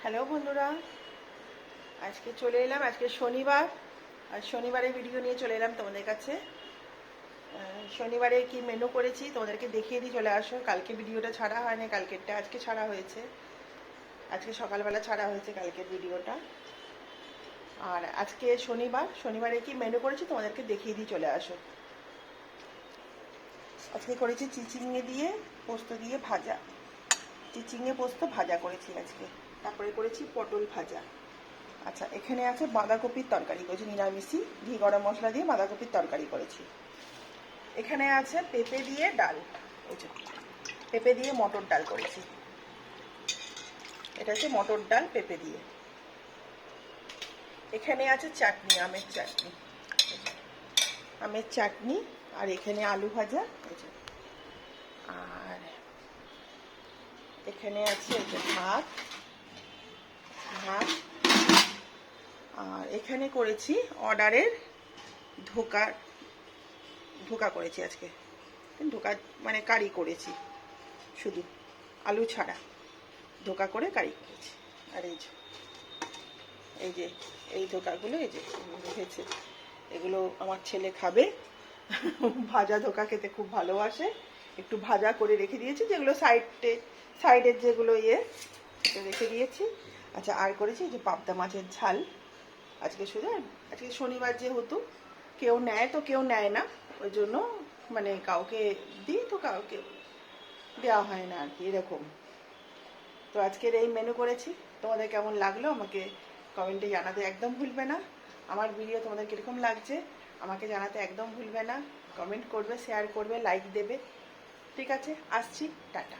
Hello বন্ধুরা, আজকে চলে এলাম। আজকে শনিবার, আর শনিবারের ভিডিও নিয়ে চলে এলাম তোমাদের কাছে। শনিবারে কি মেনু করেছি তোমাদেরকে দেখিয়ে দিই, চলে আসো। কালকে ভিডিওটা ছাড়া হয়নি, কালকেরটা আজকে ছাড়া হয়েছে। আজকে সকালবেলা ছাড়া হয়েছে কালকের ভিডিওটা। আর আজকে শনিবারে কি মেনু করেছি তোমাদেরকে দেখিয়ে দিই, চলে আসো। আজকে করেছি চিচিঙে দিয়ে পোস্ত দিয়ে ভাজা, চিচিঙে পোস্ত ভাজা করেছি আজকে। তারপরে করেছি পটল ভাজা। আচ্ছা, এখানে আছে বাঁধাকপির তরকারি করেছি, নিরামিষি ঘি গরম মশলা দিয়ে বাঁধাকপির তরকারি করেছি। এখানে আছে পেঁপে দিয়ে ডাল, এই যে পেঁপে দিয়ে মটর ডাল করেছি। এটা হচ্ছে মটর ডাল পেঁপে দিয়ে। এখানে আছে চাটনি, আমের চাটনি, আমের চাটনি। আর এখানে আলু ভাজা, এই যে। আর এখানে আছে এই যে ভাত ভাত। আর এখানে করেছি অর্ডারের ধোকা ধোকা করেছি আজকে। ধোকা মানে কারি করেছি, শুধু আলু ছাড়া ধোকা করে কারি করেছি। আর এই যে এই ধোকাগুলো, এই যে রেখেছে, এগুলো আমার ছেলে খাবে। ভাজা ধোকা খেতে খুব ভালোবাসে, একটু ভাজা করে রেখে দিয়েছি, যেগুলো সাইডের যেগুলো সেটা রেখে দিয়েছি। আচ্ছা, আর করেছি এই যে পাবদা মাছের ঝাল আজকে শুধু। আজকে শনিবার যেহেতু কেউ নেয় তো কেউ নেয় না, ওই জন্য মানে কাউকে দিই তো কাউকে দেওয়া হয় না আর কি, এরকম। তো আজকের এই মেনু করেছি। তোমাদের কেমন লাগলো আমাকে কমেন্টে জানাতে একদম ভুলবে না। আমার ভিডিও তোমাদের কীরকম লাগছে আমাকে জানাতে একদম ভুলবে না। কমেন্ট করবে, শেয়ার করবে, লাইক দেবে। ঠিক আছে, আসছি, টাটা।